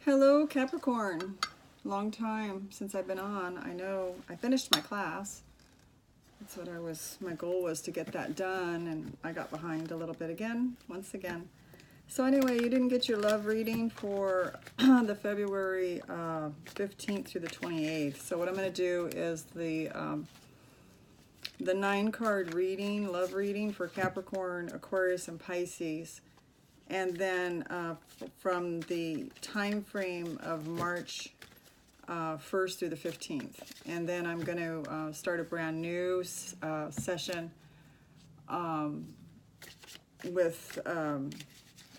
Hello, Capricorn. Long time since I've been on. I know I finished my class. That's what my goal was to get that done, and I got behind a little bit once again. So anyway, you didn't get your love reading for the February 15th through the 28th. So what I'm going to do is the 9-card reading, love reading for Capricorn, Aquarius, and Pisces. And then from the time frame of March 1st through the 15th. And then I'm going to start a brand new session with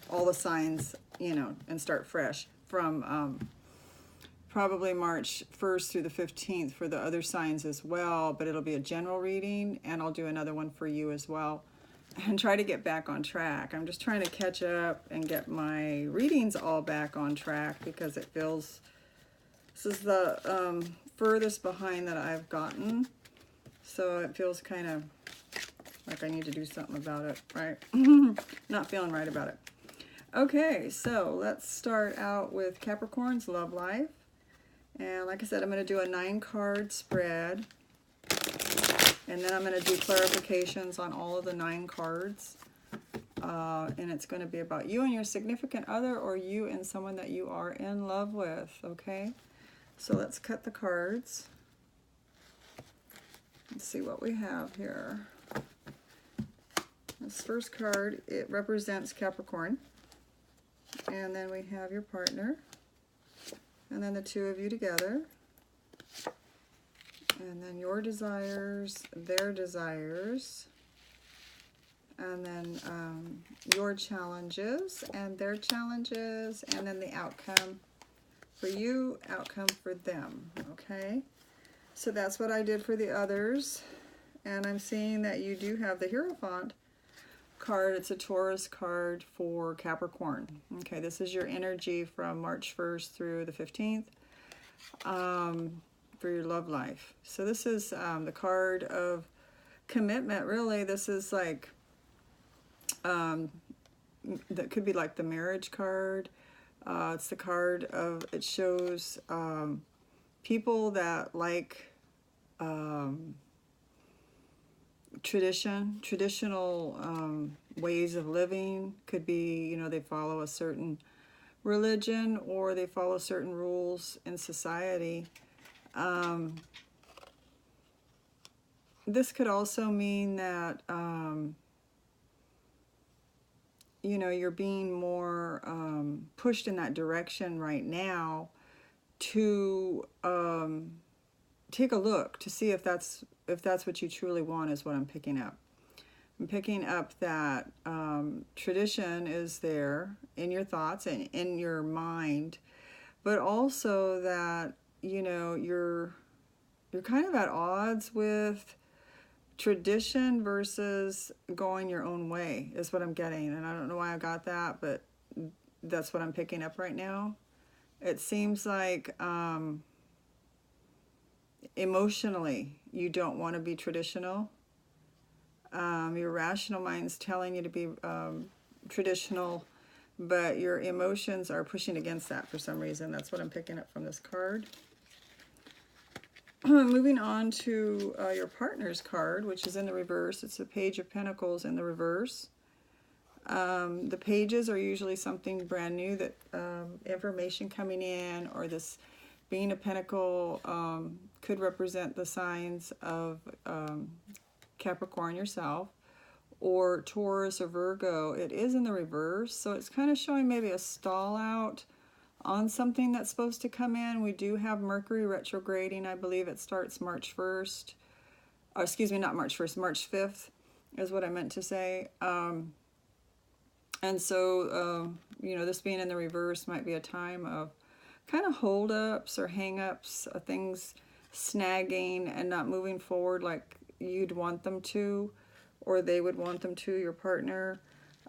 all the signs, and start fresh from probably March 1st through the 15th for the other signs as well. But it'll be a general reading, and I'll do another one for you as well. And try to get back on track. I'm just trying to catch up and get my readings all back on track because it feels, this is the furthest behind that I've gotten. So it feels kind of like I need to do something about it, right? Not feeling right about it. Okay, so let's start out with Capricorn's love life. And like I said, I'm going to do a 9-card spread. And then I'm going to do clarifications on all of the 9 cards. And it's going to be about you and your significant other, or you and someone that you are in love with, okay? So let's cut the cards. Let's see what we have here. This first card, it represents Capricorn. And then we have your partner. And then the two of you together. And then your desires, their desires, and then your challenges and their challenges, and then the outcome for you, outcome for them, okay? So that's what I did for the others, and I'm seeing that you do have the Hierophant card. It's a Taurus card for Capricorn. Okay, this is your energy from March 1st through the 15th. For your love life. So this is the card of commitment, really. This is like, that could be like the marriage card. It's the card of, it shows people that like traditional ways of living. Could be, they follow a certain religion, or they follow certain rules in society. This could also mean that, you're being more pushed in that direction right now to take a look to see if that's what you truly want, is what I'm picking up. I'm picking up that tradition is there in your thoughts and in your mind, but also that you're kind of at odds with tradition versus going your own way, is what I'm getting. And I don't know why I got that, but that's what I'm picking up right now. It seems like emotionally you don't want to be traditional. Your rational mind's telling you to be traditional, but your emotions are pushing against that for some reason. That's what I'm picking up from this card. Moving on to your partner's card, which is in the reverse. It's a Page of Pentacles in the reverse. The pages are usually something brand new, that information coming in, or this being a pentacle could represent the signs of Capricorn yourself, or Taurus or Virgo. It is in the reverse, so it's kind of showing maybe a stall out on something that's supposed to come in. We do have Mercury retrograding. I believe it starts March 1st. Oh, excuse me, not March 1st, March 5th is what I meant to say. And so, this being in the reverse might be a time of kind of hold-ups or hang-ups, things snagging and not moving forward like you'd want them to, or they would want them to, your partner.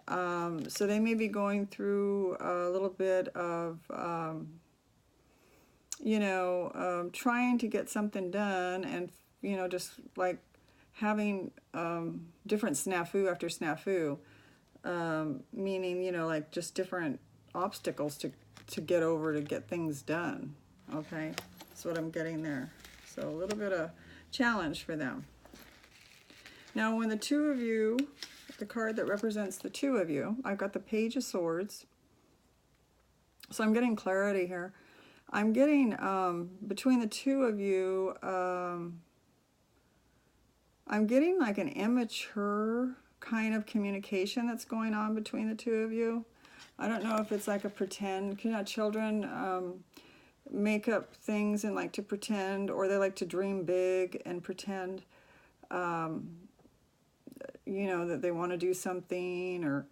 So they may be going through a little bit of, trying to get something done, and, just like having different snafu after snafu, meaning, like just different obstacles to get over, to get things done. Okay, that's what I'm getting there. So a little bit of challenge for them. Now when the two of you, the card that represents the two of you, I've got the Page of Swords. So I'm getting clarity here. I'm getting, between the two of you, I'm getting like an immature kind of communication that's going on between the two of you. I don't know if it's like a pretend, you know, children make up things and like to pretend, or they like to dream big and pretend, you know, that they want to do something, or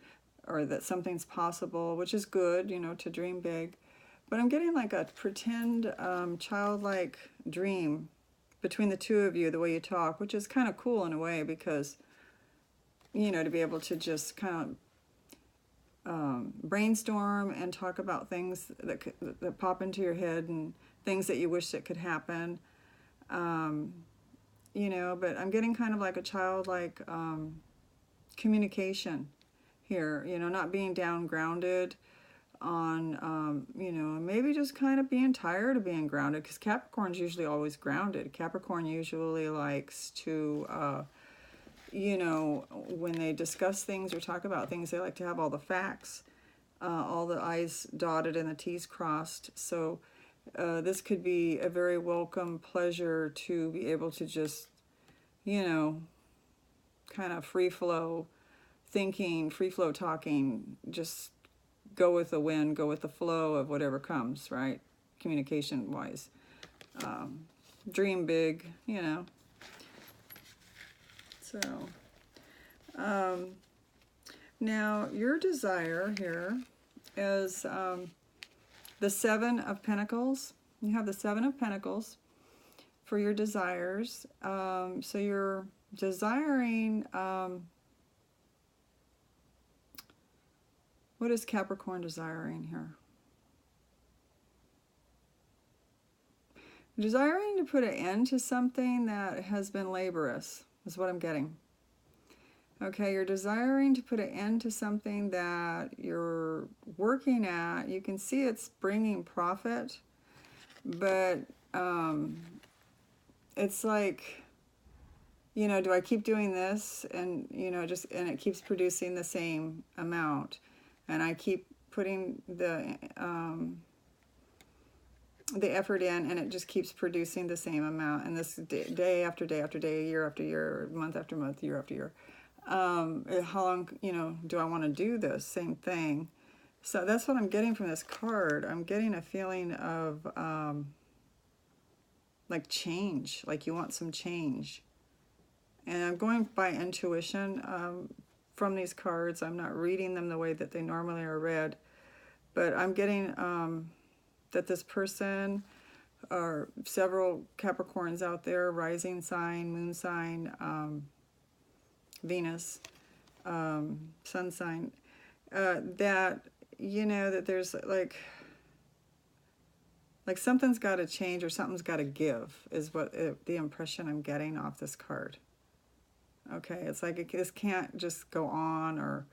that something's possible, which is good, you know, to dream big. But I'm getting like a pretend childlike dream between the two of you, the way you talk, which is kind of cool in a way, because, you know, to be able to just kind of brainstorm and talk about things that pop into your head and things that you wish that could happen, you know, but I'm getting kind of like a childlike communication here, you know, not being down grounded on, you know, maybe just kind of being tired of being grounded, because Capricorn's usually always grounded. Capricorn usually likes to, you know, when they discuss things or talk about things, they like to have all the facts, all the I's dotted and the T's crossed. So this could be a very welcome pleasure to be able to just, you know, kind of free flow thinking, free flow talking, just go with the wind, go with the flow of whatever comes, right? Communication wise. Dream big, you know. So, now your desire here is the Seven of Pentacles. You have the Seven of Pentacles for your desires. So you're desiring, what is Capricorn desiring here? Desiring to put an end to something that has been laborious, is what I'm getting. Okay, you're desiring to put an end to something that you're working at. You can see it's bringing profit, but it's like, you know, do I keep doing this? And, you know, just, and it keeps producing the same amount. And I keep putting the effort in, and it just keeps producing the same amount. And this day after day after day, year after year, month after month, year after year. How long, you know, do I want to do this same thing? So that's what I'm getting from this card. I'm getting a feeling of like change, like you want some change. And I'm going by intuition from these cards. I'm not reading them the way that they normally are read, but I'm getting that this person, or several Capricorns out there, rising sign, moon sign, Venus, sun sign, that, you know, that there's like something's got to change, or something's got to give, is what the impression I'm getting off this card. Okay, it's like this can't just go on, or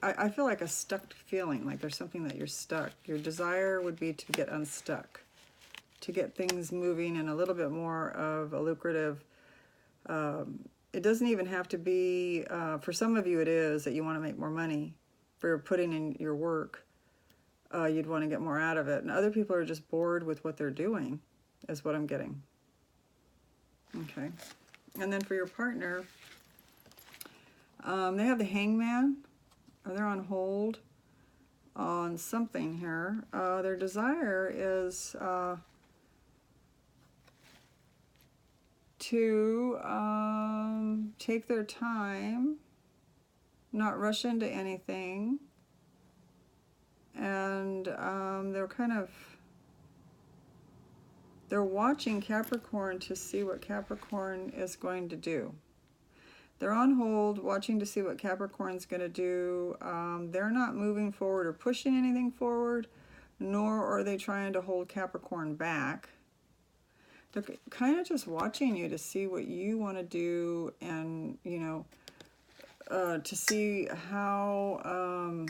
I feel like a stuck feeling, like there's something that you're stuck. Your desire would be to get unstuck, to get things moving in a little bit more of a lucrative, it doesn't even have to be, for some of you it is that you want to make more money for putting in your work. You'd want to get more out of it. And other people are just bored with what they're doing, is what I'm getting. Okay. And then for your partner, they have the Hangman, or they're on hold on something here. Their desire is to take their time, not rush into anything, and they're watching Capricorn to see what Capricorn is going to do. They're on hold, watching to see what Capricorn's going to do. They're not moving forward or pushing anything forward, nor are they trying to hold Capricorn back. They're kind of just watching you to see what you want to do, and, you know, to see how,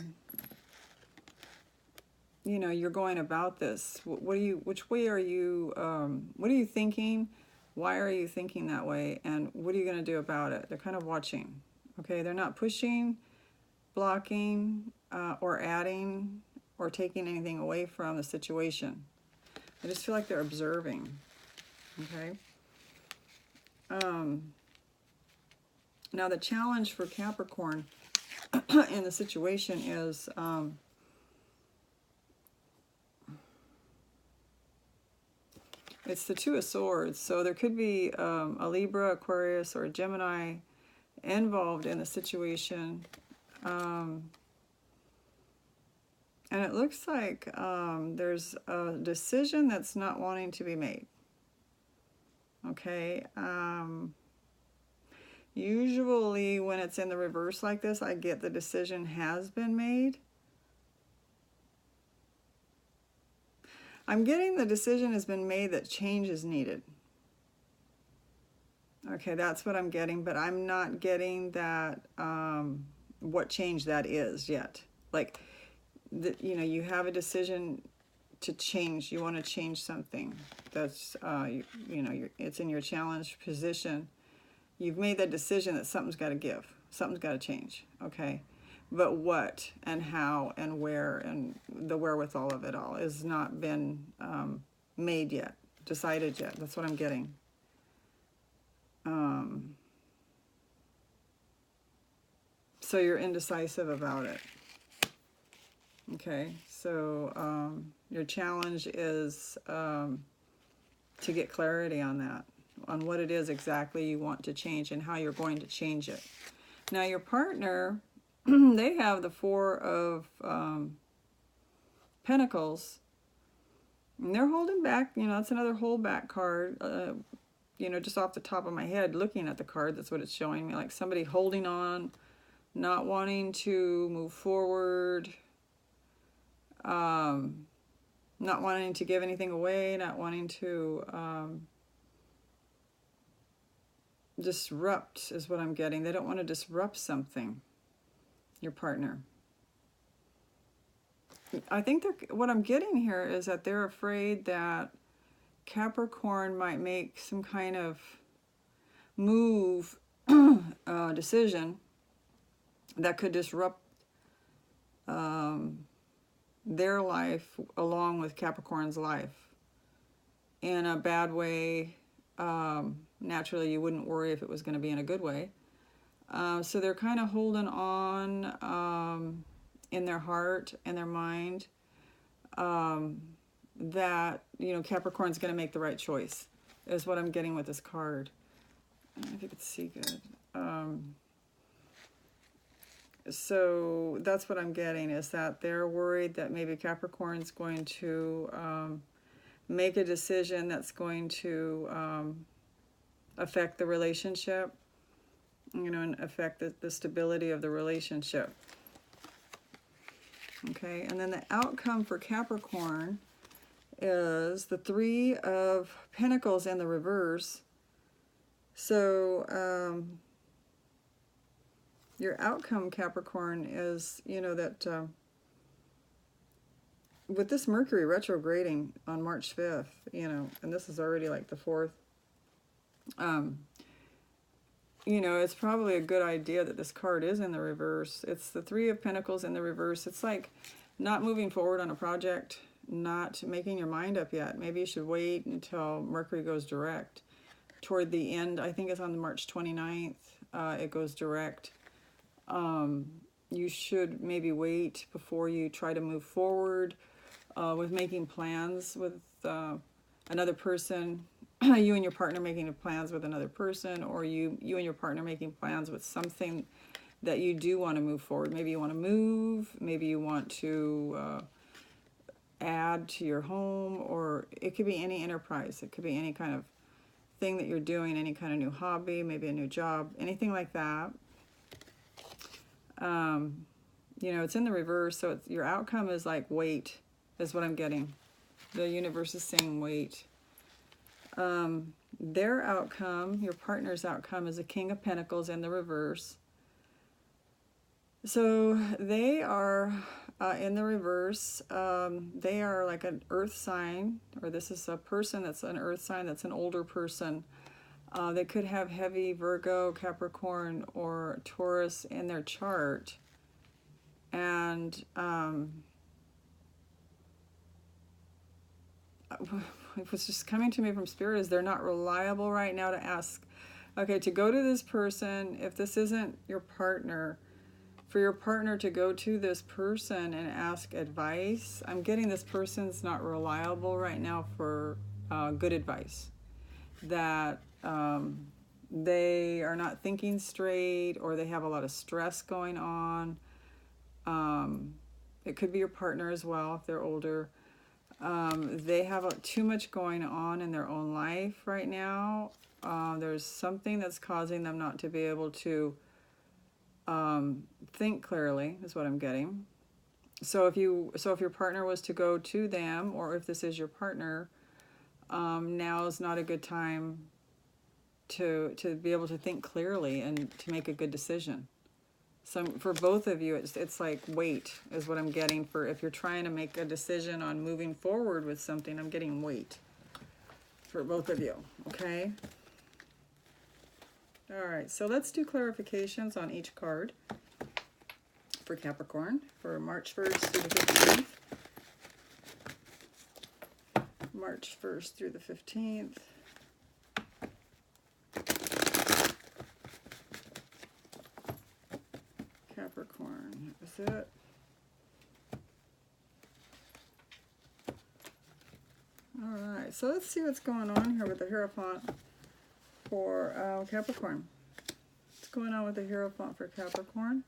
you know, you're going about this. Which way are you, what are you thinking? Why are you thinking that way? And what are you going to do about it? They're kind of watching. Okay, they're not pushing, blocking, or adding, or taking anything away from the situation. I just feel like they're observing. Okay. Now the challenge for Capricorn in the situation is it's the Two of Swords. So there could be a Libra, Aquarius, or a Gemini involved in the situation. And it looks like there's a decision that's not wanting to be made. Okay. Usually when it's in the reverse like this, I get the decision has been made. I'm getting the decision has been made that change is needed. Okay, that's what I'm getting, but I'm not getting that, what change that is yet. Like, you know, you have a decision to change. You want to change something. That's, you know, it's in your challenged position. You've made that decision that something's got to give. Something's got to change, okay? But what and how and where and the wherewithal of it all has not been made yet, decided yet. That's what I'm getting. So you're indecisive about it. Okay, so your challenge is to get clarity on that, on what it is exactly you want to change and how you're going to change it. Now your partner, they have the Four of Pentacles, and they're holding back. You know, that's another hold back card. You know, just off the top of my head, looking at the card, that's what it's showing me, like somebody holding on, not wanting to move forward, not wanting to give anything away, not wanting to disrupt is what I'm getting. They don't want to disrupt something, your partner. I think what I'm getting here is that they're afraid that Capricorn might make some kind of move, decision that could disrupt their life along with Capricorn's life in a bad way. Naturally, you wouldn't worry if it was going to be in a good way. So they're kind of holding on in their heart and their mind that, you know, Capricorn's going to make the right choice, is what I'm getting with this card. I don't know if you could see good. So that's what I'm getting, is that they're worried that maybe Capricorn's going to make a decision that's going to affect the relationship, you know, and affect the stability of the relationship. Okay, and then the outcome for Capricorn is the Three of Pentacles in the reverse. So your outcome, Capricorn, is, you know, that with this Mercury retrograding on March 5th, you know, and this is already like the 4th, you know, it's probably a good idea that this card is in the reverse. It's the Three of Pentacles in the reverse. It's like not moving forward on a project, not making your mind up yet. Maybe you should wait until Mercury goes direct. Toward the end, I think it's on March 29th, it goes direct. You should maybe wait before you try to move forward with making plans with another person. You and your partner making plans with another person, or you and your partner making plans with something that you do want to move forward. Maybe you want to move, maybe you want to add to your home, or it could be any enterprise. It could be any kind of thing that you're doing, any kind of new hobby, maybe a new job, anything like that. You know, it's in the reverse, so your outcome is like wait, is what I'm getting. The universe is saying wait. Their outcome, your partner's outcome, is a King of Pentacles in the reverse. So they are in the reverse. They are like an earth sign, or this is a person that's an earth sign, that's an older person. They could have heavy Virgo, Capricorn, or Taurus in their chart. And what's just coming to me from Spirit is they're not reliable right now to ask. Okay, to go to this person, if this isn't your partner, for your partner to go to this person and ask advice, I'm getting this person's not reliable right now for good advice. That they are not thinking straight, or they have a lot of stress going on. It could be your partner as well if they're older. They have too much going on in their own life right now. There's something that's causing them not to be able to think clearly, is what I'm getting. So if your partner was to go to them, or if this is your partner, now is not a good time to be able to think clearly and to make a good decision. So for both of you, it's like wait is what I'm getting. For if you're trying to make a decision on moving forward with something, I'm getting wait for both of you, okay? All right, so let's do clarifications on each card for Capricorn for March 1st through the 15th. March 1st through the 15th. Capricorn, is it? All right, so let's see what's going on here with the Hierophant for Capricorn. What's going on with the Hierophant for Capricorn?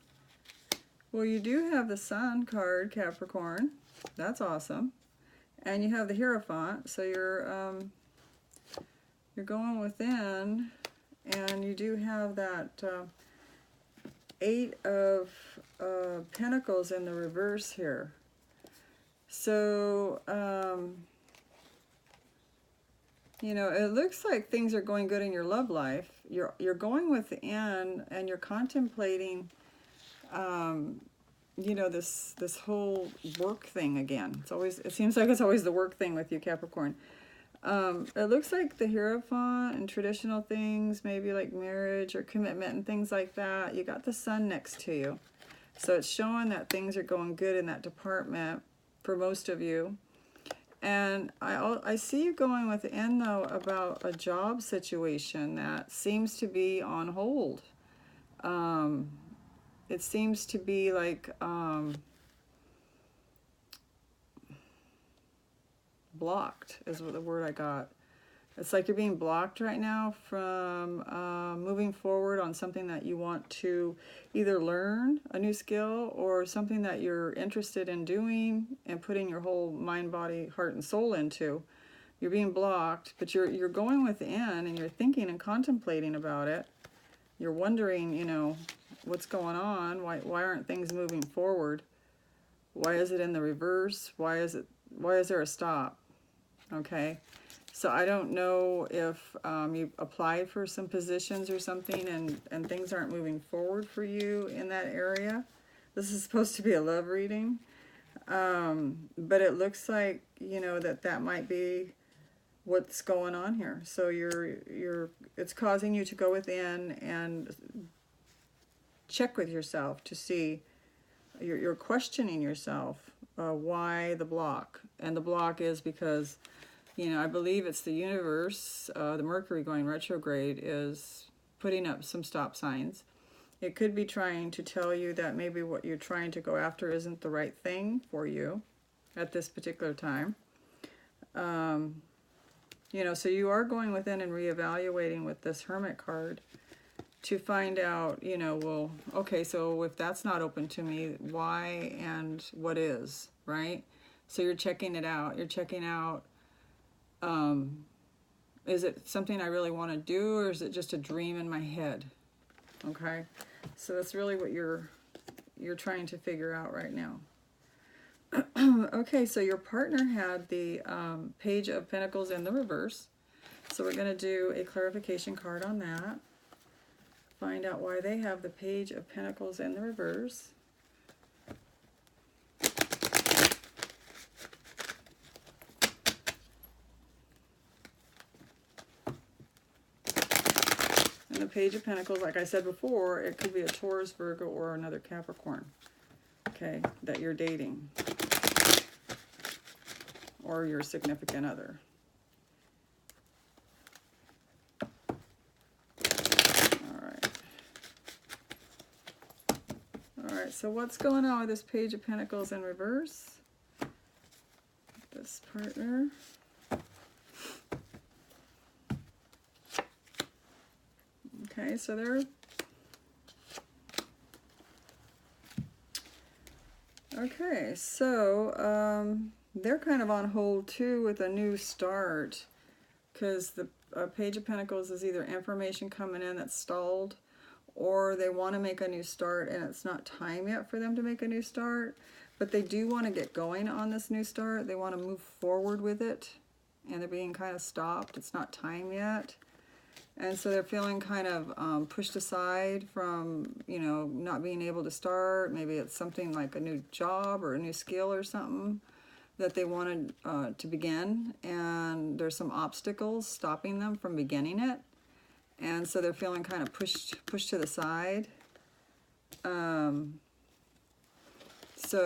Well, you do have the Sun card, Capricorn. That's awesome. And you have the Hierophant, so you're going within, and you do have that Eight of Pentacles in the reverse here. So, you know, it looks like things are going good in your love life. You're going within, and you're contemplating, you know, this whole work thing again. It seems like it's always the work thing with you, Capricorn. It looks like the Hierophant and traditional things, maybe like marriage or commitment and things like that. You got the Sun next to you. So it's showing that things are going good in that department for most of you. And I see you going within, though, about a job situation that seems to be on hold. It seems to be like blocked is what the word I got. It's like you're being blocked right now from moving forward on something that you want to either learn a new skill, or something that you're interested in doing and putting your whole mind, body, heart, and soul into. You're being blocked, but you're going within, and you're thinking and contemplating about it. You're wondering, you know, what's going on? Why aren't things moving forward? Why is it in the reverse? Why is there a stop? Okay. So I don't know if you applied for some positions or something, and things aren't moving forward for you in that area. This is supposed to be a love reading, but it looks like, you know, that might be what's going on here. So it's causing you to go within and check with yourself to see. You're questioning yourself, why the block, and the block is because, you know, I believe it's the universe, the Mercury going retrograde is putting up some stop signs. It could be trying to tell you that maybe what you're trying to go after isn't the right thing for you at this particular time. You know, so you are going within and reevaluating with this Hermit card to find out, you know, well, okay, so if that's not open to me, why and what is, right? So you're checking it out. You're checking out, is it something I really want to do, or is it just a dream in my head? Okay, so that's really what you're trying to figure out right now. Okay, so your partner had the Page of Pentacles in the reverse. So we're going to do a clarification card on that. Find out why they have the Page of Pentacles in the reverse. the Page of Pentacles, like I said before, it could be a Taurus, Virgo, or another Capricorn, okay, that you're dating, or your significant other. All right, so what's going on with this Page of Pentacles in reverse? This partner. Okay, so they're they're kind of on hold too with a new start, because the Page of Pentacles is either information coming in that's stalled, or they want to make a new start and it's not time yet for them to make a new start, but they do want to get going on this new start. They want to move forward with it, and they're being kind of stopped. It's not time yet. And so they're feeling kind of pushed aside from, you know, not being able to start. Maybe it's something like a new job or a new skill or something that they wanted to begin, and there's some obstacles stopping them from beginning it. And so they're feeling kind of pushed to the side. So,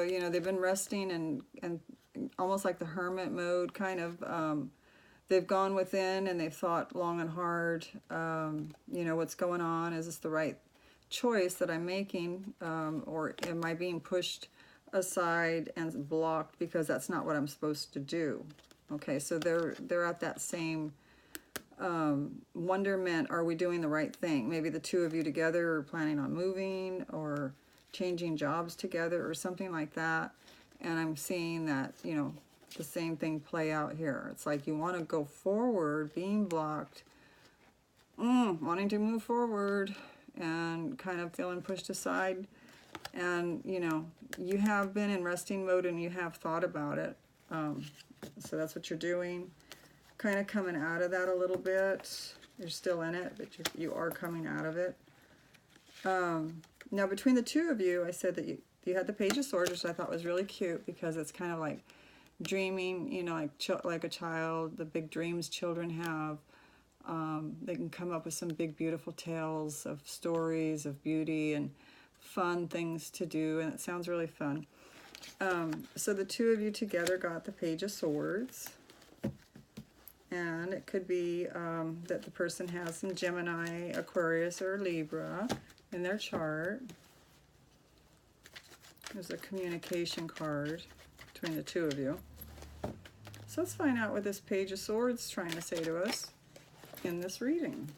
you know, they've been resting and almost like the hermit mode, kind of. They've gone within and they've thought long and hard, you know, what's going on? Is this the right choice that I'm making? Or am I being pushed aside and blocked because that's not what I'm supposed to do? Okay, so they're at that same wonderment. Are we doing the right thing? Maybe the two of you together are planning on moving or changing jobs together or something like that. And I'm seeing that, you know, the same thing play out here. It's like you want to go forward, being blocked, wanting to move forward, and kind of feeling pushed aside. And, you know, you have been in resting mode and you have thought about it. So that's what you're doing. Kind of coming out of that a little bit. You're still in it, but you are coming out of it. Now, between the two of you, I said that you had the Page of Swords, which I thought was really cute because it's kind of like dreaming, you know, like a child, the big dreams children have. They can come up with some big, beautiful tales of stories of beauty and fun things to do, and it sounds really fun. So the two of you together got the Page of Swords, and it could be that the person has some Gemini, Aquarius, or Libra in their chart. There's a communication card between the two of you. So let's find out what this Page of Swords is trying to say to us in this reading.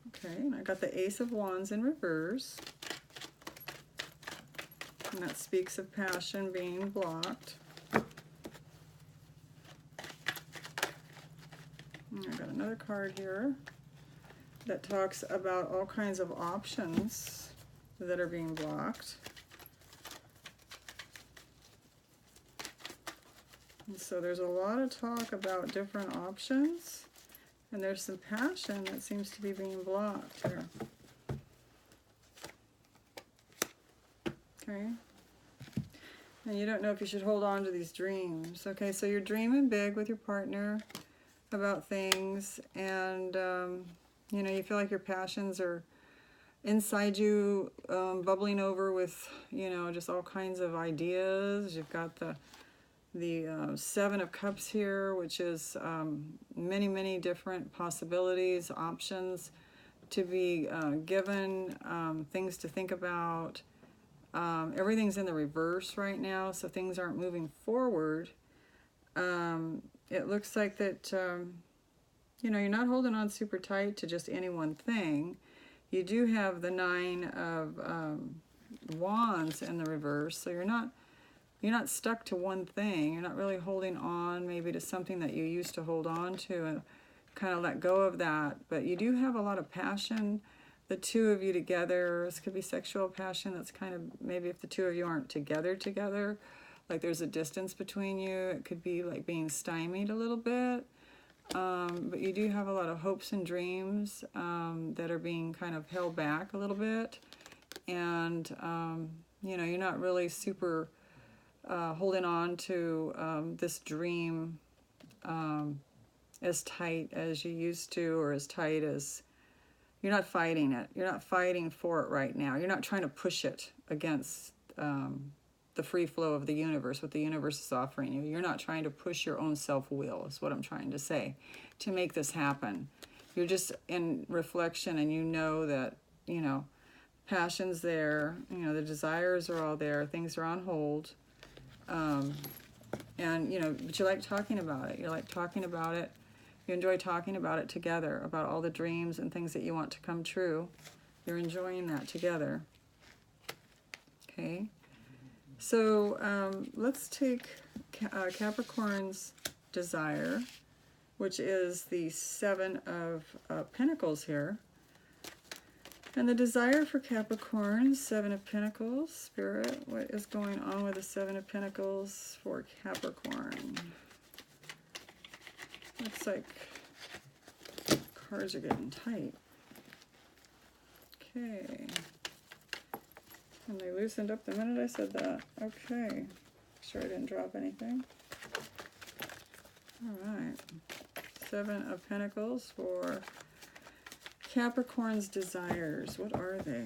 Okay, and I got the Ace of Wands in reverse. And that speaks of passion being blocked. And I got another card here that talks about all kinds of options that are being blocked. And so there's a lot of talk about different options, and there's some passion that seems to be being blocked here. Okay. And you don't know if you should hold on to these dreams. Okay, so you're dreaming big with your partner about things, and you know, you feel like your passions are inside you, bubbling over with, you know, just all kinds of ideas. You've got the Seven of Cups here, which is many different possibilities, options to be given, things to think about. Everything's in the reverse right now, so things aren't moving forward. It looks like that, you know, you're not holding on super tight to just any one thing. You do have the Nine of Wands in the reverse, so you're not stuck to one thing. You're not really holding on maybe to something that you used to hold on to and kind of let go of that. But you do have a lot of passion, the two of you together. This could be sexual passion. That's kind of maybe if the two of you aren't together, like there's a distance between you. It could be like being stymied a little bit. But you do have a lot of hopes and dreams that are being kind of held back a little bit. And, you know, you're not really super holding on to this dream as tight as you used to, or as tight as You're not fighting it. You're not fighting for it right now. You're not trying to push it against the free flow of the universe, what the universe is offering you. You're not trying to push your own self-will, is what I'm trying to say, to make this happen. You're just in reflection, and you know that, you know, passion's there, you know, the desires are all there, things are on hold. And, you know, but you like talking about it. You like talking about it. You enjoy talking about it together, about all the dreams and things that you want to come true. You're enjoying that together. Okay. So let's take Capricorn's desire, which is the Seven of Pentacles here. And the desire for Capricorn, Seven of Pentacles, Spirit, what is going on with the Seven of Pentacles for Capricorn? Looks like cards are getting tight. Okay. And they loosened up the minute I said that. Okay. Make sure I didn't drop anything. All right. Seven of Pentacles for Capricorn's desires. What are they?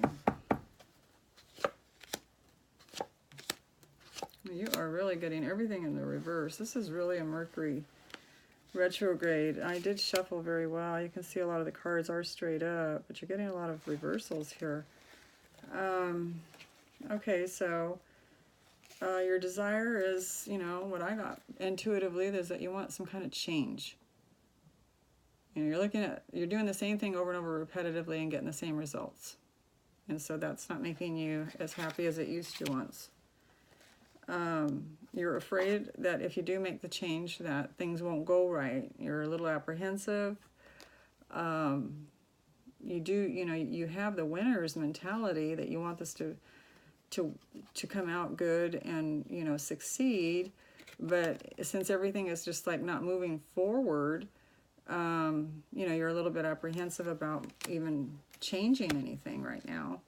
You are really getting everything in the reverse. This is really a Mercury retrograde. I did shuffle very well. You can see a lot of the cards are straight up, but you're getting a lot of reversals here. Okay, so your desire is, you know, what I got intuitively is that you want some kind of change. You know, you're looking at, you're doing the same thing over and over repetitively and getting the same results. And so that's not making you as happy as it used to once. You're afraid that if you do make the change that things won't go right. You're a little apprehensive. You do, you know, you have the winner's mentality that you want this to come out good and, you know, succeed. But since everything is just like not moving forward, you know, you're a little bit apprehensive about even changing anything right now.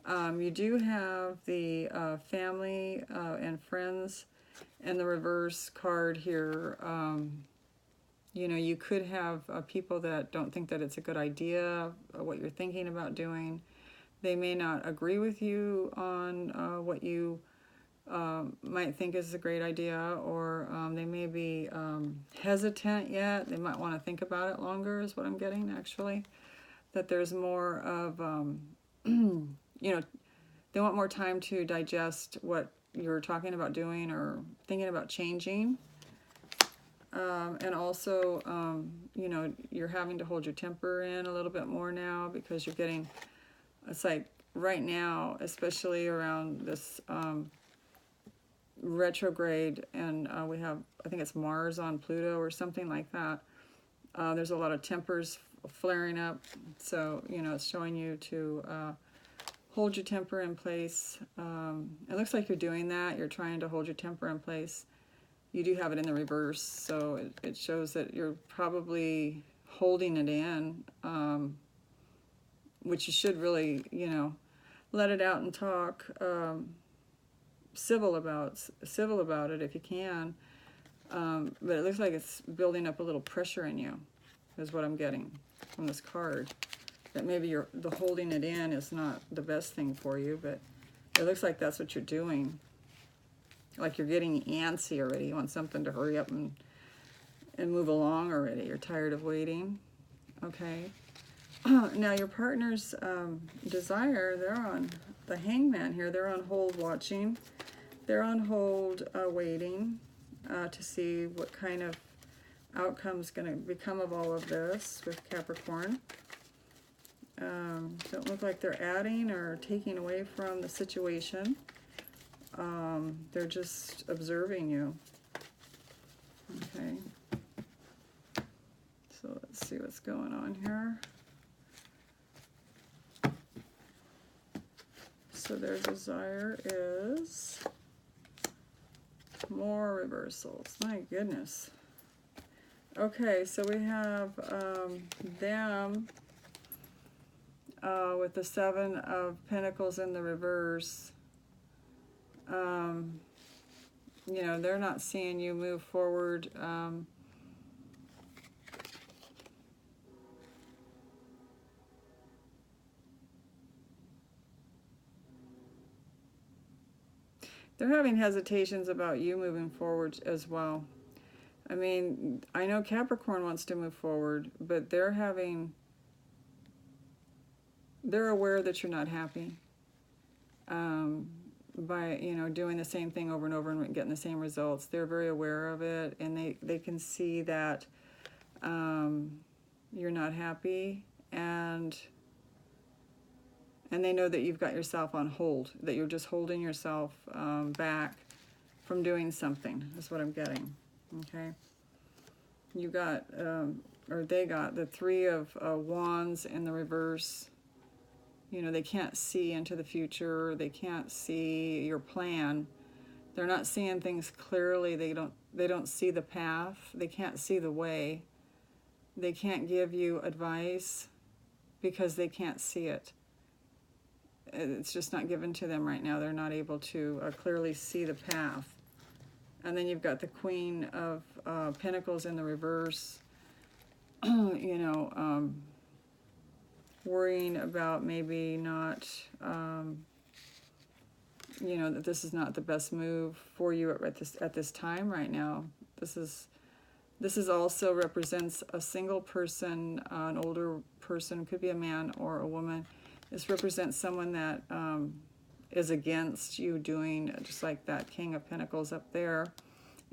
You do have the family and friends and the reverse card here. You know, you could have people that don't think that it's a good idea, what you're thinking about doing. They may not agree with you on what you might think is a great idea, or they may be hesitant yet. They might want to think about it longer, is what I'm getting, actually. That there's more of, you know, they want more time to digest what you're talking about doing or thinking about changing. And also, you know, you're having to hold your temper in a little bit more now because you're getting, it's like right now, especially around this retrograde, and we have, I think it's Mars on Pluto or something like that. There's a lot of tempers flaring up, so, you know, it's showing you to hold your temper in place. It looks like you're doing that. You're trying to hold your temper in place. You do have it in the reverse, so it shows that you're probably holding it in, which you should really, you know, let it out and talk civil about it if you can. But it looks like it's building up a little pressure in you, is what I'm getting from this card. That maybe the holding it in is not the best thing for you, but it looks like that's what you're doing. Like you're getting antsy already. You want something to hurry up and move along already. You're tired of waiting. Okay. Now your partner's desire, they're on the Hangman here. They're on hold watching. They're on hold waiting to see what kind of outcome's going to become of all of this with Capricorn. Don't look like they're adding or taking away from the situation. They're just observing you. Okay. So let's see what's going on here. So their desire is more reversals. My goodness. Okay, so we have them with the Seven of Pentacles in the reverse. You know, they're not seeing you move forward. You know, They're having hesitations about you moving forward as well. I mean, I know Capricorn wants to move forward, but they're aware that you're not happy by, you know, doing the same thing over and over and getting the same results. They're very aware of it, and they can see that you're not happy, and they know that you've got yourself on hold, that you're just holding yourself back from doing something, is what I'm getting. Okay, you got, or they got the Three of Wands in the reverse. You know, they can't see into the future. They can't see your plan. They're not seeing things clearly. They don't see the path. They can't see the way. They can't give you advice because they can't see it. It's just not given to them right now. They're not able to clearly see the path. And then you've got the Queen of Pentacles in the reverse, you know, worrying about maybe not, you know, that this is not the best move for you at this time right now. This is also represents a single person, an older person, could be a man or a woman. This represents someone that is against you doing, just like that King of Pentacles up there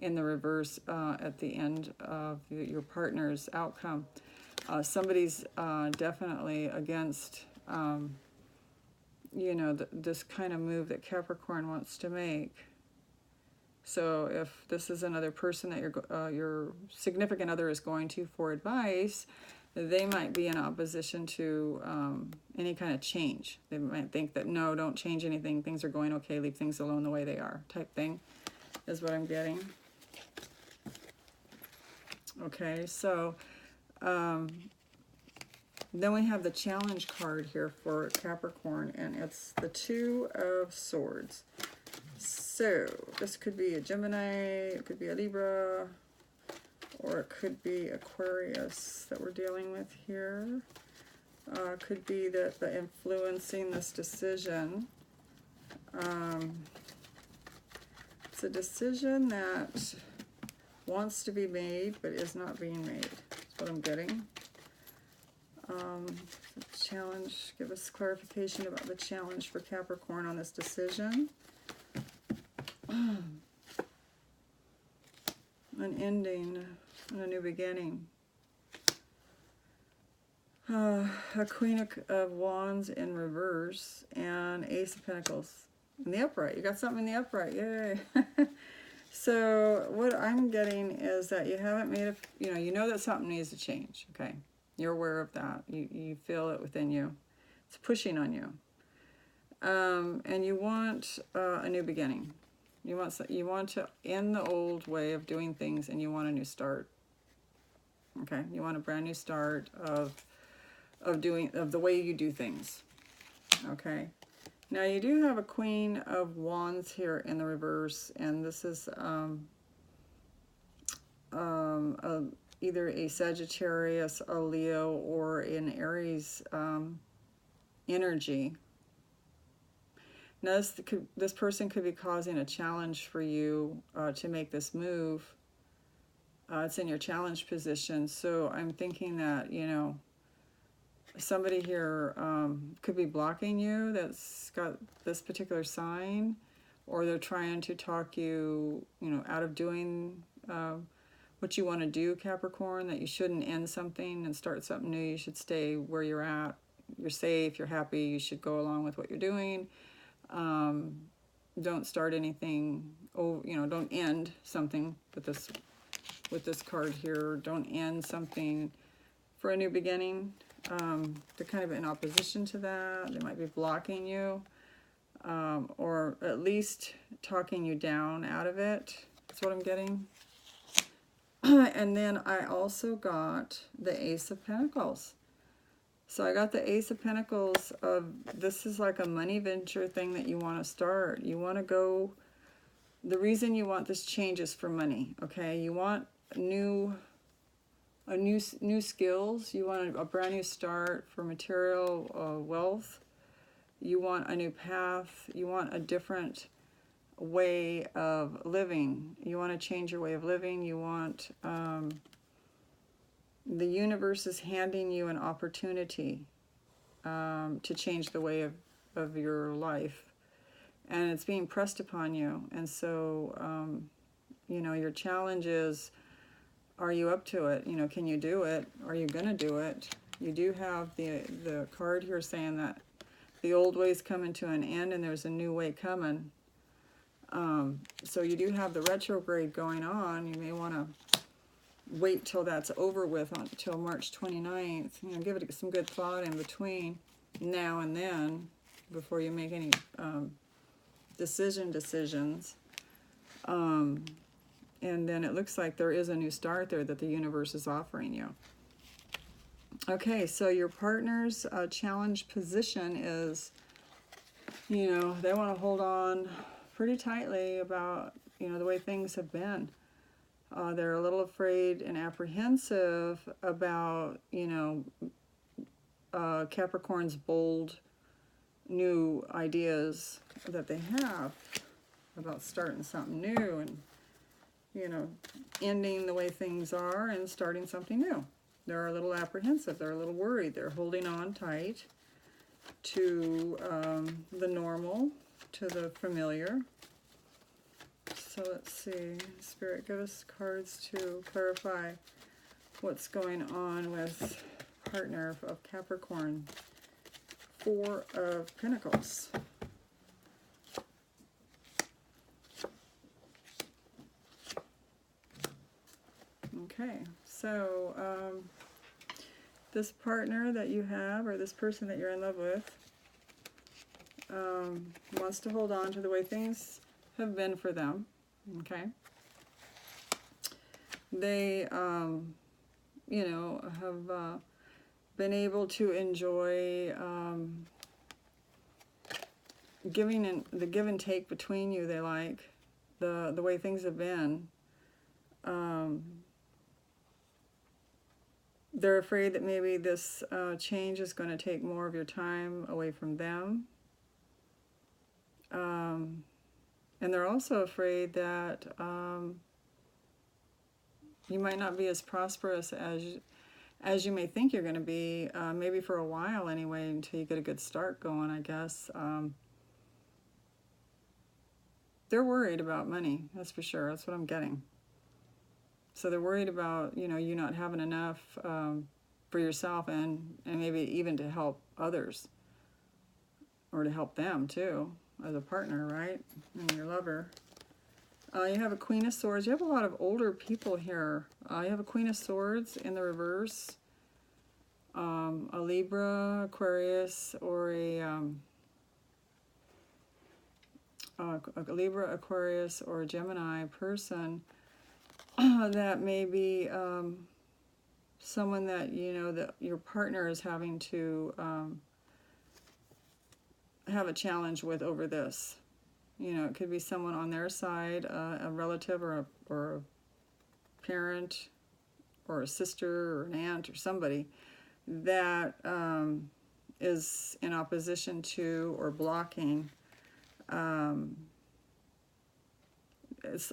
in the reverse at the end of your partner's outcome. Somebody's definitely against, you know, this kind of move that Capricorn wants to make. So if this is another person that your significant other is going to for advice, they might be in opposition to any kind of change. They might think that, no, don't change anything. Things are going okay. Leave things alone the way they are, type thing, is what I'm getting. Okay, so then we have the challenge card here for Capricorn, and it's the Two of Swords. So this could be a Gemini, it could be a Libra, or it could be Aquarius that we're dealing with here. Could be the influencing this decision. It's a decision that wants to be made but is not being made. That's what I'm getting. Challenge, give us clarification about the challenge for Capricorn on this decision. An ending and a new beginning. A Queen of Wands in reverse and Ace of Pentacles in the upright. You got something in the upright, yay. So what I'm getting is that you haven't made you know that something needs to change, okay? You're aware of that. You feel it within you. It's pushing on you. And you want a new beginning. You want to end the old way of doing things, and you want a new start. Okay? You want a brand new start of the way you do things. Okay? Now you do have a Queen of Wands here in the reverse, and this is either a Sagittarius, a Leo, or an Aries energy. Now this person could be causing a challenge for you to make this move. It's in your challenge position, so I'm thinking that, you know, somebody here could be blocking you that's got this particular sign, or they're trying to talk you, you know, out of doing what you want to do, Capricorn, that you shouldn't end something and start something new. You should stay where you're at. You're safe, you're happy, you should go along with what you're doing. Don't start anything, you know, don't end something with this card here. Don't end something for a new beginning. They're kind of in opposition to that. They might be blocking you, or at least talking you down out of it. That's what I'm getting. And then I also got the Ace of Pentacles. So I got the Ace of Pentacles of, this is like a money venture thing that you want to start. You want to go, the reason you want this change is for money, okay? You want new skills. You want a brand new start for material wealth. You want a new path. You want a different way of living. You want to change your way of living. You want, the universe is handing you an opportunity to change the way of your life. And it's being pressed upon you. And so, you know, your challenge is, are you up to it? You know, can you do it? Are you going to do it? You do have the card here saying that the old way's coming to an end and there's a new way coming. So you do have the retrograde going on. You may want to wait till that's over with, until March 29th. You know, give it some good thought in between now and then before you make any decisions. And then it looks like there is a new start there that the universe is offering you. Okay, so your partner's challenge position is, you know, they want to hold on pretty tightly about, you know, the way things have been. They're a little afraid and apprehensive about, you know, Capricorn's bold new ideas that they have about starting something new and, you know, ending the way things are and starting something new. They're a little apprehensive. They're a little worried. They're holding on tight to the normal, to the familiar. So let's see. Spirit, give us cards to clarify what's going on with partner of Capricorn. Four of Pentacles. Okay, so this partner that you have, or this person that you're in love with, wants to hold on to the way things have been for them. Okay, they, you know, have been able to enjoy the give and take between you. They like the way things have been. They're afraid that maybe this change is going to take more of your time away from them. And they're also afraid that you might not be as prosperous as you may think you're going to be, maybe for a while anyway, until you get a good start going, I guess. They're worried about money, that's for sure. That's what I'm getting. So they're worried about, you know, you not having enough for yourself and maybe even to help others, or to help them too, as a partner, right? And your lover. You have a Queen of Swords. You have a lot of older people here. You have a Queen of Swords in the reverse. A Libra, Aquarius, or a Libra, Aquarius, or a Gemini person that may be someone that, you know, that your partner is having to have a challenge with over this. You know, it could be someone on their side, a relative or a parent or a sister or an aunt or somebody that is in opposition to or blocking.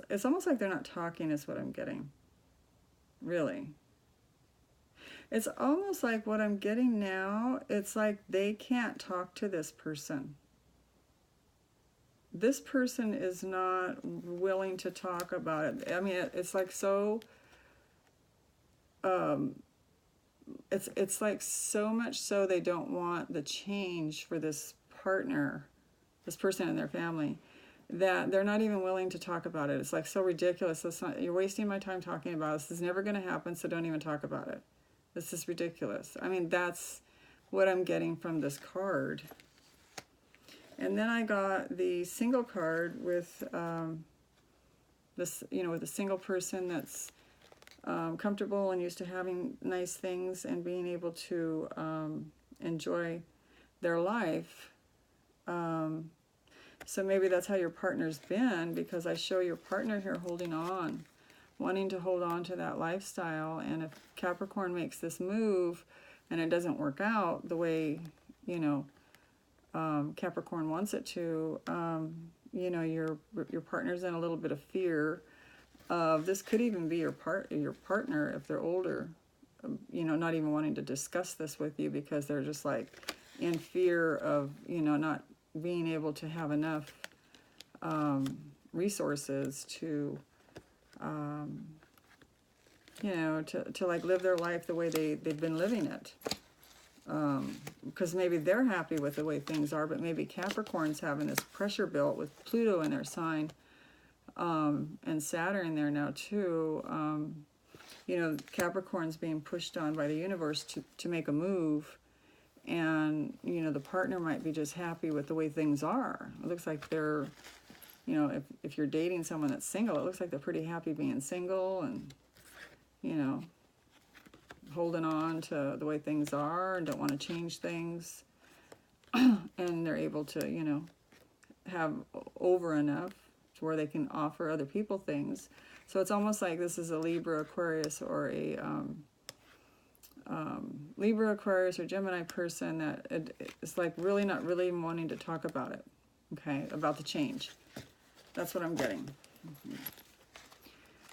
It's almost like they're not talking is what I'm getting. Really. It's almost like what I'm getting now, it's like they can't talk to this person. This person is not willing to talk about it. I mean, it's like so, it's like so much so they don't want the change for this partner, this person and their family, that they're not even willing to talk about it. It's like so ridiculous. You're wasting my time talking about this. This is never going to happen, so don't even talk about it. This is ridiculous. I mean, that's what I'm getting from this card. And then I got the single card with this, you know, with a single person that's comfortable and used to having nice things and being able to enjoy their life. So maybe that's how your partner's been, because I show your partner here holding on, wanting to hold on to that lifestyle. And if Capricorn makes this move and it doesn't work out the way, you know, Capricorn wants it to, you know, your partner's in a little bit of fear of, this could even be your partner if they're older, you know, not even wanting to discuss this with you because they're just like in fear of, you know, not being able to have enough resources to, you know, to like live their life the way they've been living it. Because maybe they're happy with the way things are, but maybe Capricorn's having this pressure built with Pluto in their sign, and Saturn there now too. You know, Capricorn's being pushed on by the universe to make a move, and, you know, the partner might be just happy with the way things are. It looks like they're, you know, if you're dating someone that's single, it looks like they're pretty happy being single and, you know, holding on to the way things are and don't want to change things. And they're able to, you know, have over enough to where they can offer other people things. So it's almost like this is a Libra, Aquarius, or a Libra, Aquarius, or Gemini person that it's like really not really wanting to talk about it, okay, about the change. That's what I'm getting.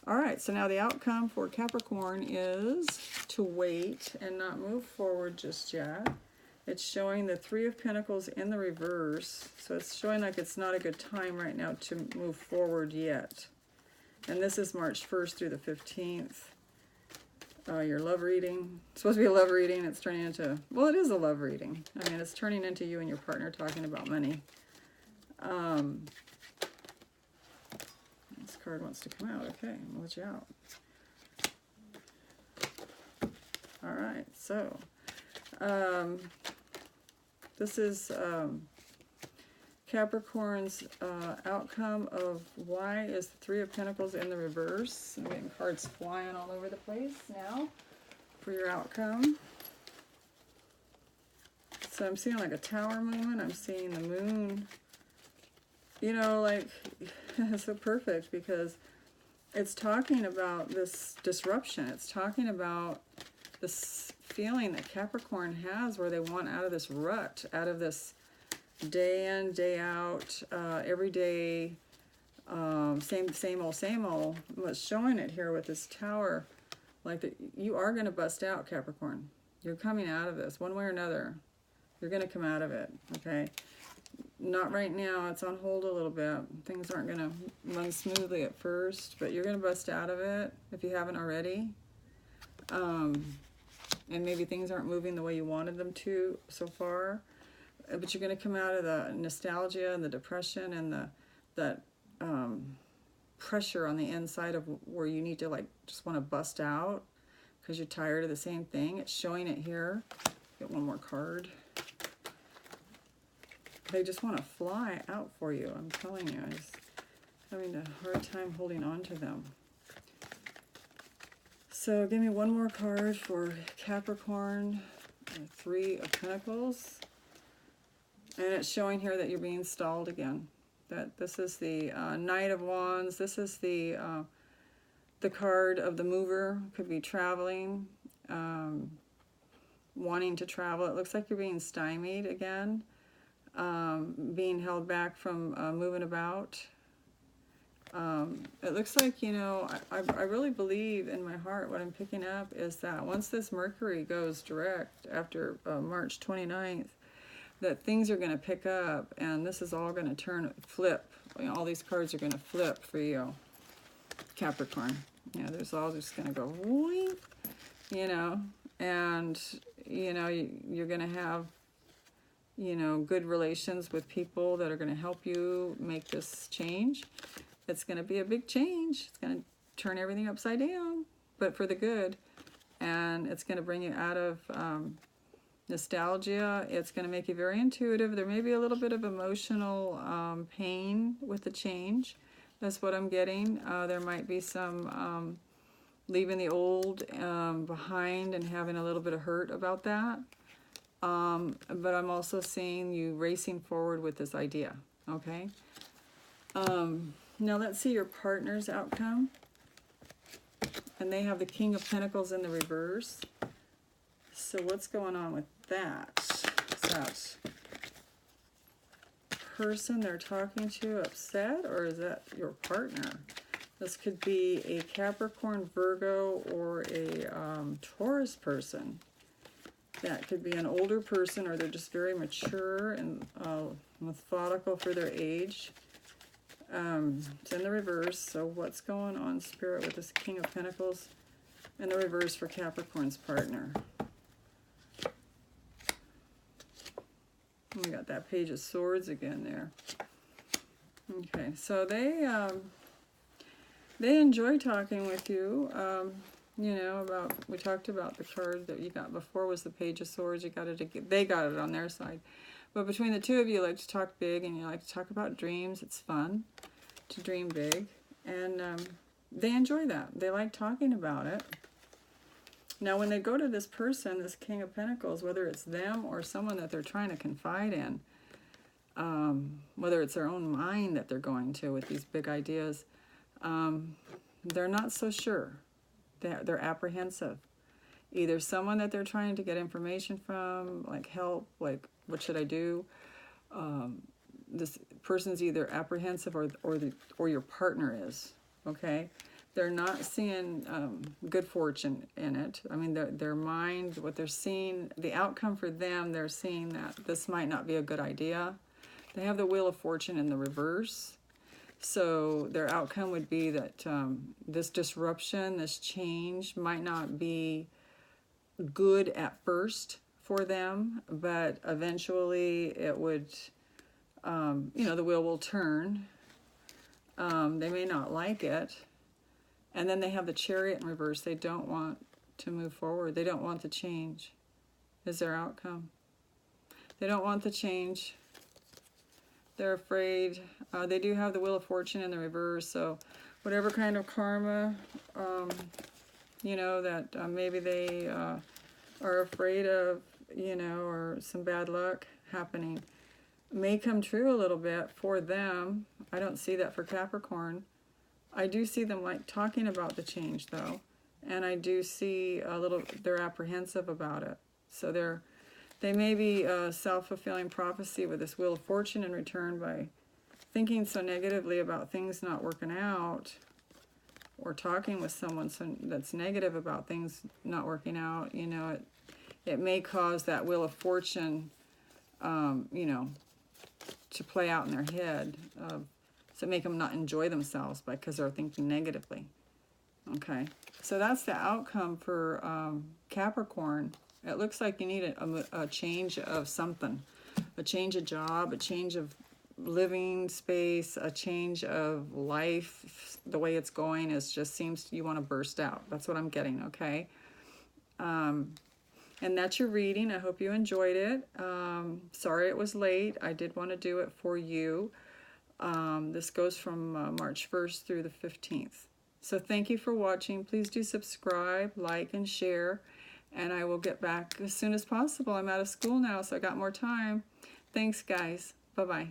All right, so now the outcome for Capricorn is to wait and not move forward just yet. It's showing the Three of Pentacles in the reverse, so it's showing like it's not a good time right now to move forward yet. And this is March 1st through the 15th. Your love reading. It's supposed to be a love reading. It's turning into, well, it is a love reading. I mean, it's turning into you and your partner talking about money. This card wants to come out. Okay, I'll let you out. All right, so this is Capricorn's outcome of why is the Three of Pentacles in the reverse. I'm getting cards flying all over the place now for your outcome. So I'm seeing like a tower moment. I'm seeing the moon. You know, like, it's so perfect because it's talking about this disruption. It's talking about this feeling that Capricorn has where they want out of this rut, out of this day in, day out, every day, same old. What's showing it here with this tower, like that you are going to bust out, Capricorn. You're coming out of this one way or another. You're going to come out of it, okay? Not right now. It's on hold a little bit. Things aren't going to run smoothly at first, but you're going to bust out of it if you haven't already. And maybe things aren't moving the way you wanted them to so far. But you're going to come out of the nostalgia and the depression and that pressure on the inside of where you need to like just want to bust out because you're tired of the same thing. It's showing it here. Get one more card. They just want to fly out for you. I'm telling you, I'm just having a hard time holding on to them. So give me one more card for Capricorn, Three of Pentacles. And it's showing here that you're being stalled again. That this is the Knight of Wands. This is the card of the mover. Could be traveling, wanting to travel. It looks like you're being stymied again, being held back from moving about. It looks like, you know, I really believe in my heart what I'm picking up is that once this Mercury goes direct after March 29th, that things are going to pick up, and this is all going to flip. You know, all these cards are going to flip for you, Capricorn. You know, there's all just going to go, whoop, you know, and, you know, you're going to have, you know, good relations with people that are going to help you make this change. It's going to be a big change. It's going to turn everything upside down, but for the good, and it's going to bring you out of nostalgia. It's going to make you very intuitive. There may be a little bit of emotional pain with the change. That's what I'm getting. There might be some leaving the old behind and having a little bit of hurt about that. But I'm also seeing you racing forward with this idea, okay? Now let's see your partner's outcome. And they have the King of Pentacles in the reverse. So what's going on with that? Is that person they're talking to upset, or is that your partner? This could be a Capricorn, Virgo, or a Taurus person. That could be an older person, or they're just very mature and methodical for their age. It's in the reverse, so what's going on, Spirit, with this King of Pentacles in the reverse for Capricorn's partner? We got that Page of Swords again there. Okay, so they enjoy talking with you. You know, we talked about the card that you got before was the Page of Swords. You got it. They got it on their side. But between the two of you like to talk big, and you like to talk about dreams. It's fun to dream big. And they enjoy that. They like talking about it. Now, when they go to this person, this King of Pentacles, whether it's them or someone that they're trying to confide in, whether it's their own mind that they're going to with these big ideas, they're not so sure. They're apprehensive. Either someone that they're trying to get information from, like help, like what should I do? This person's either apprehensive or your partner is, okay? They're not seeing good fortune in it. I mean, their mind, what they're seeing, the outcome for them, they're seeing that this might not be a good idea. They have the Wheel of Fortune in the reverse. So their outcome would be that this disruption, this change might not be good at first for them, but eventually it would, you know, the wheel will turn. They may not like it. And then they have the Chariot in reverse. They don't want to move forward. They don't want the change is their outcome. They don't want the change. They're afraid. They do have the Wheel of Fortune in the reverse. So whatever kind of karma, you know, that maybe they are afraid of, you know, or some bad luck happening may come true a little bit for them. I don't see that for Capricorn. I do see them like talking about the change though, and I do see a little, they're apprehensive about it. So they may be a self-fulfilling prophecy with this Wheel of Fortune in return by thinking so negatively about things not working out, or talking with someone that's negative about things not working out. You know, it may cause that Wheel of Fortune, you know, to play out in their head. So make them not enjoy themselves because they're thinking negatively. Okay, so that's the outcome for Capricorn. It looks like you need a change of something, a change of job, a change of living space, a change of life. The way it's going is just seems you want to burst out. That's what I'm getting, okay? And that's your reading. I hope you enjoyed it. Sorry it was late. I did want to do it for you. This goes from March 1st through the 15th. So thank you for watching. Please do subscribe, like, and share. And I will get back as soon as possible. I'm out of school now, so I got more time. Thanks, guys. Bye-bye.